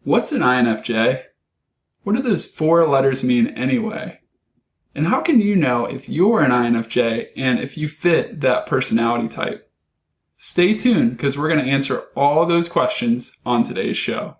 What's an INFJ? What do those four letters mean anyway? And how can you know if you're an INFJ and if you fit that personality type? Stay tuned because we're going to answer all those questions on today's show.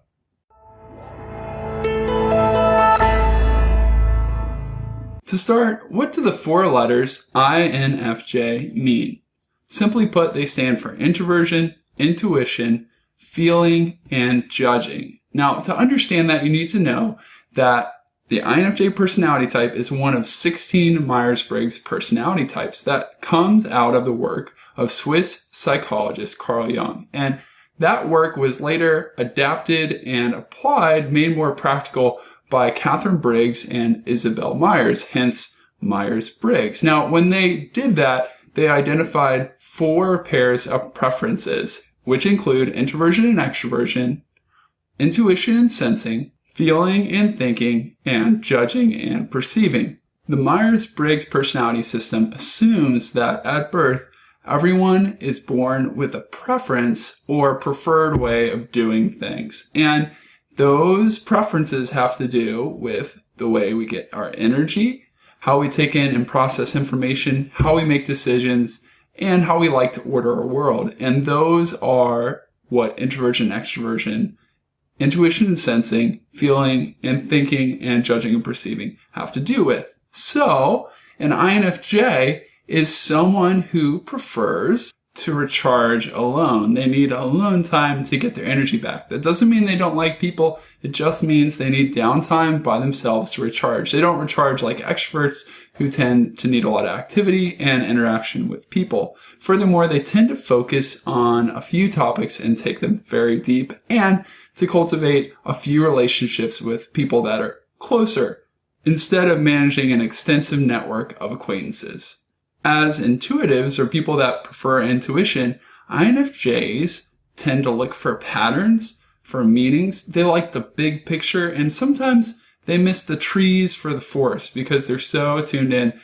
To start, what do the four letters INFJ mean? Simply put, they stand for introversion, intuition, feeling, and judging. Now, to understand that, you need to know that the INFJ personality type is one of 16 Myers-Briggs personality types that comes out of the work of Swiss psychologist Carl Jung. And that work was later adapted and applied, made more practical by Catherine Briggs and Isabel Myers, hence Myers-Briggs. Now, when they did that, they identified four pairs of preferences, which include introversion and extroversion, intuition and sensing, feeling and thinking, and judging and perceiving. The Myers-Briggs personality system assumes that at birth, everyone is born with a preference or preferred way of doing things. And those preferences have to do with the way we get our energy, how we take in and process information, how we make decisions, and how we like to order our world. And those are what introversion, extroversion, intuition and sensing, feeling and thinking, and judging and perceiving have to do with. So, an INFJ is someone who prefers to recharge alone. They need alone time to get their energy back. That doesn't mean they don't like people. It just means they need downtime by themselves to recharge. They don't recharge like extroverts who tend to need a lot of activity and interaction with people. Furthermore, they tend to focus on a few topics and take them very deep, and to cultivate a few relationships with people that are closer instead of managing an extensive network of acquaintances. As intuitives, or people that prefer intuition, INFJs tend to look for patterns, for meanings. They like the big picture, and sometimes they miss the trees for the forest because they're so tuned in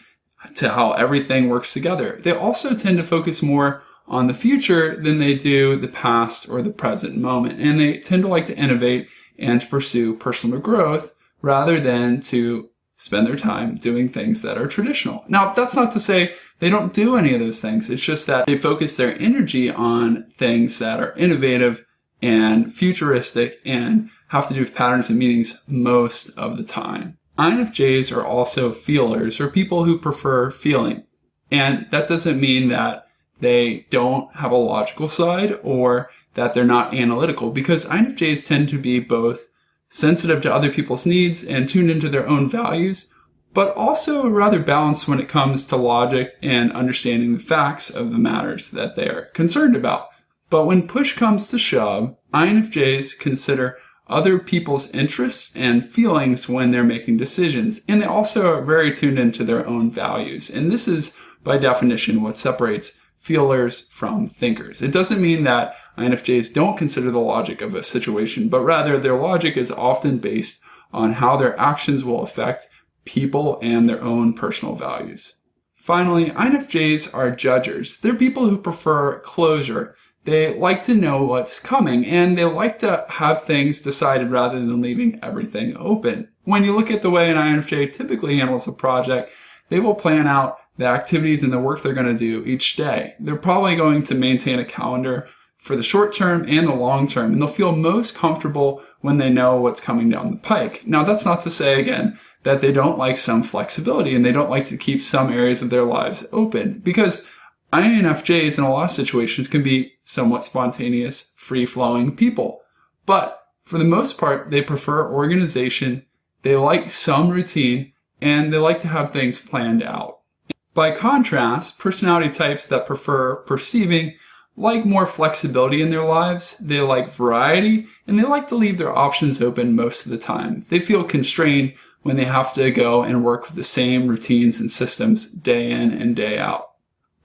to how everything works together. They also tend to focus more on the future than they do the past or the present moment. And they tend to like to innovate and to pursue personal growth rather than to spend their time doing things that are traditional. Now, that's not to say they don't do any of those things. It's just that they focus their energy on things that are innovative and futuristic and have to do with patterns and meanings most of the time. INFJs are also feelers, or people who prefer feeling. And that doesn't mean that they don't have a logical side or that they're not analytical, because INFJs tend to be both sensitive to other people's needs and tuned into their own values, but also rather balanced when it comes to logic and understanding the facts of the matters that they are concerned about. But when push comes to shove, INFJs consider other people's interests and feelings when they're making decisions, and they also are very tuned into their own values. And this is, by definition, what separates feelers from thinkers. It doesn't mean that INFJs don't consider the logic of a situation, but rather their logic is often based on how their actions will affect people and their own personal values. Finally, INFJs are judgers. They're people who prefer closure. They like to know what's coming, and they like to have things decided rather than leaving everything open. When you look at the way an INFJ typically handles a project, they will plan out the activities and the work they're going to do each day. They're probably going to maintain a calendar for the short term and the long term, and they'll feel most comfortable when they know what's coming down the pike. Now, that's not to say, again, that they don't like some flexibility and they don't like to keep some areas of their lives open, because INFJs in a lot of situations can be somewhat spontaneous, free-flowing people. But for the most part, they prefer organization, they like some routine, and they like to have things planned out. By contrast, personality types that prefer perceiving like more flexibility in their lives, they like variety, and they like to leave their options open most of the time. They feel constrained when they have to go and work with the same routines and systems day in and day out.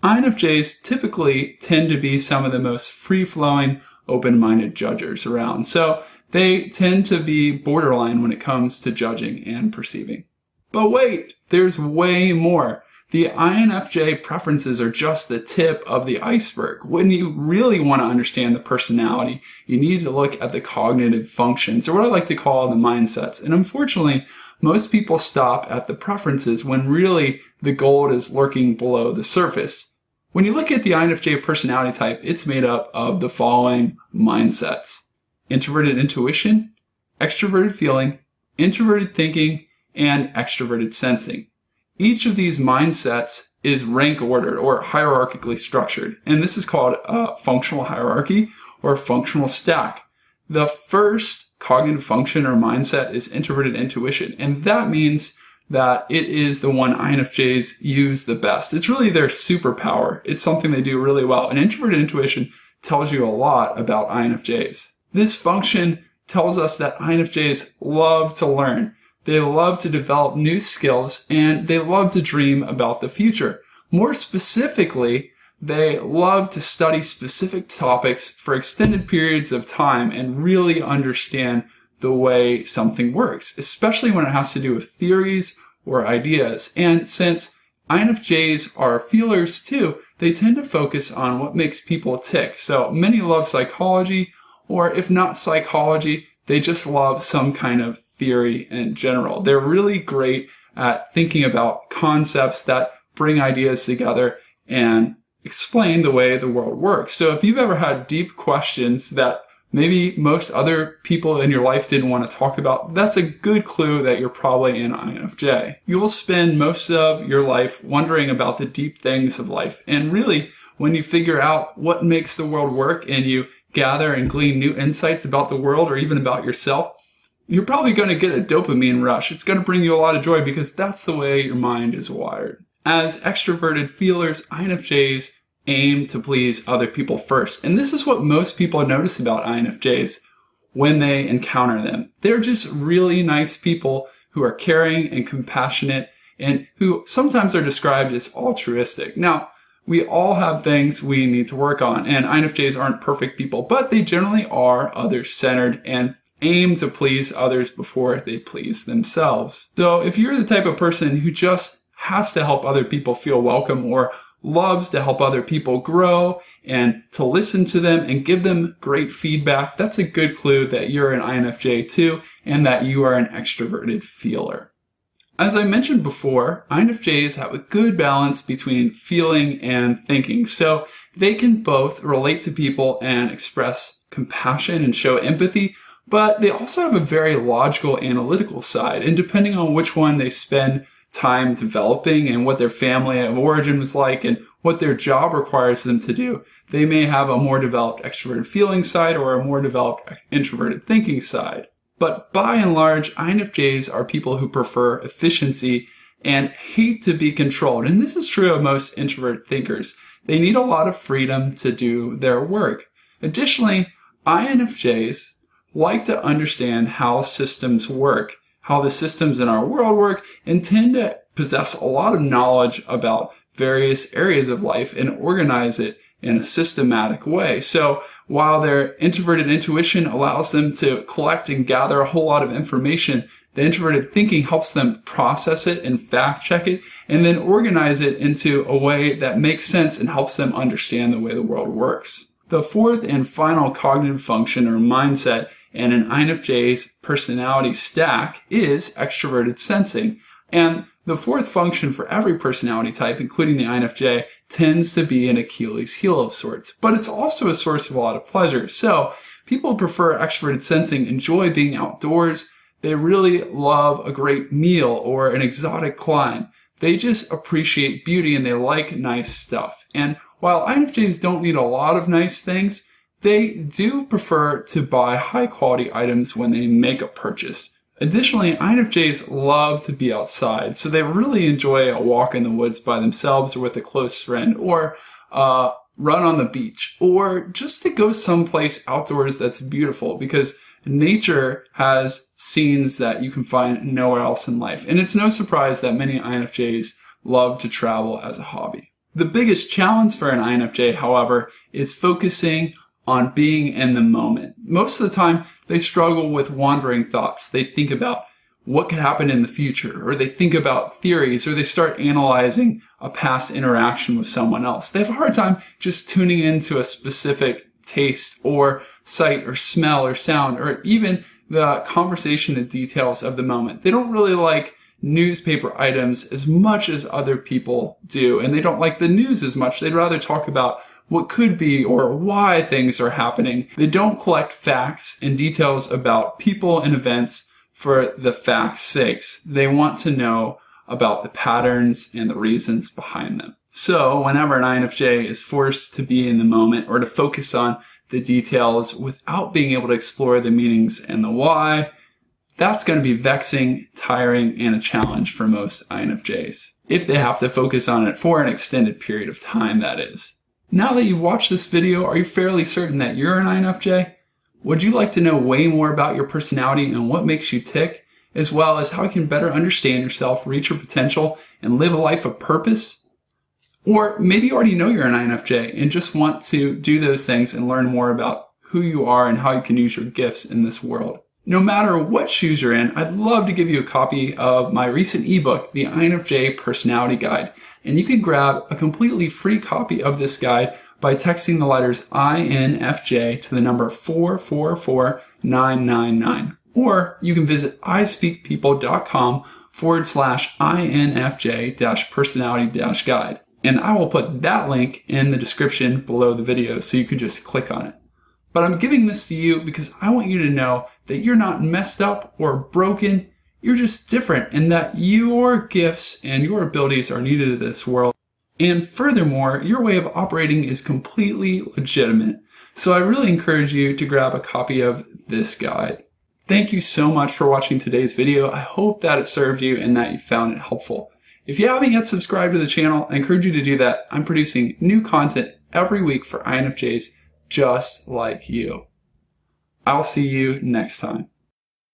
INFJs typically tend to be some of the most free-flowing, open-minded judgers around, so they tend to be borderline when it comes to judging and perceiving. But wait, there's way more. The INFJ preferences are just the tip of the iceberg. When you really want to understand the personality, you need to look at the cognitive functions, or what I like to call the mindsets. And unfortunately, most people stop at the preferences when really the gold is lurking below the surface. When you look at the INFJ personality type, it's made up of the following mindsets: introverted intuition, extroverted feeling, introverted thinking, and extroverted sensing. Each of these mindsets is rank ordered or hierarchically structured, and this is called a functional hierarchy or functional stack. The first cognitive function or mindset is introverted intuition, and that means that it is the one INFJs use the best. It's really their superpower. It's something they do really well. And introverted intuition tells you a lot about INFJs. This function tells us that INFJs love to learn. They love to develop new skills, and they love to dream about the future. More specifically, they love to study specific topics for extended periods of time and really understand the way something works, especially when it has to do with theories or ideas. And since INFJs are feelers too, they tend to focus on what makes people tick. So many love psychology, or if not psychology, they just love some kind of theory in general. They're really great at thinking about concepts that bring ideas together and explain the way the world works. So if you've ever had deep questions that maybe most other people in your life didn't want to talk about, that's a good clue that you're probably an INFJ. You will spend most of your life wondering about the deep things of life. And really, when you figure out what makes the world work and you gather and glean new insights about the world or even about yourself, you're probably going to get a dopamine rush. It's going to bring you a lot of joy because that's the way your mind is wired. As extroverted feelers, INFJs aim to please other people first. And this is what most people notice about INFJs when they encounter them. They're just really nice people who are caring and compassionate and who sometimes are described as altruistic. Now, we all have things we need to work on, and INFJs aren't perfect people, but they generally are others-centered and aim to please others before they please themselves. So if you're the type of person who just has to help other people feel welcome or loves to help other people grow and to listen to them and give them great feedback, that's a good clue that you're an INFJ too and that you are an extroverted feeler. As I mentioned before, INFJs have a good balance between feeling and thinking. So they can both relate to people and express compassion and show empathy, but they also have a very logical, analytical side. And depending on which one they spend time developing and what their family of origin was like and what their job requires them to do, they may have a more developed extroverted feeling side or a more developed introverted thinking side. But by and large, INFJs are people who prefer efficiency and hate to be controlled. And this is true of most introvert thinkers. They need a lot of freedom to do their work. Additionally, INFJs like to understand how systems work, how the systems in our world work, and tend to possess a lot of knowledge about various areas of life and organize it in a systematic way. So while their introverted intuition allows them to collect and gather a whole lot of information, the introverted thinking helps them process it and fact check it and then organize it into a way that makes sense and helps them understand the way the world works. The fourth and final cognitive function or mindset in an INFJ's personality stack is extroverted sensing. And the fourth function for every personality type, including the INFJ, tends to be an Achilles heel of sorts. But it's also a source of a lot of pleasure. So people who prefer extroverted sensing enjoy being outdoors. They really love a great meal or an exotic climb. They just appreciate beauty and they like nice stuff. And while INFJs don't need a lot of nice things, they do prefer to buy high quality items when they make a purchase. Additionally, INFJs love to be outside, so they really enjoy a walk in the woods by themselves or with a close friend, or run on the beach, or just to go someplace outdoors that's beautiful, because nature has scenes that you can find nowhere else in life. And it's no surprise that many INFJs love to travel as a hobby. The biggest challenge for an INFJ, however, is focusing on being in the moment. Most of the time, they struggle with wandering thoughts. They think about what could happen in the future, or they think about theories, or they start analyzing a past interaction with someone else. They have a hard time just tuning into a specific taste or sight or smell or sound, or even the conversation and details of the moment. They don't really like newspaper items as much as other people do, and they don't like the news as much. They'd rather talk about what could be or why things are happening. They don't collect facts and details about people and events for the facts' sakes. They want to know about the patterns and the reasons behind them. So whenever an INFJ is forced to be in the moment or to focus on the details without being able to explore the meanings and the why, that's going to be vexing, tiring, and a challenge for most INFJs. If they have to focus on it for an extended period of time, that is. Now that you've watched this video, are you fairly certain that you're an INFJ? Would you like to know way more about your personality and what makes you tick, as well as how you can better understand yourself, reach your potential, and live a life of purpose? Or maybe you already know you're an INFJ and just want to do those things and learn more about who you are and how you can use your gifts in this world. No matter what shoes you're in, I'd love to give you a copy of my recent ebook, The INFJ Personality Guide. And you can grab a completely free copy of this guide by texting the letters INFJ to the number 444999. Or you can visit ispeakpeople.com/INFJ-personality-guide. And I will put that link in the description below the video so you can just click on it. But I'm giving this to you because I want you to know that you're not messed up or broken. You're just different, and that your gifts and your abilities are needed in this world. And furthermore, your way of operating is completely legitimate. So I really encourage you to grab a copy of this guide. Thank you so much for watching today's video. I hope that it served you and that you found it helpful. If you haven't yet subscribed to the channel, I encourage you to do that. I'm producing new content every week for INFJs just like you. I'll see you next time.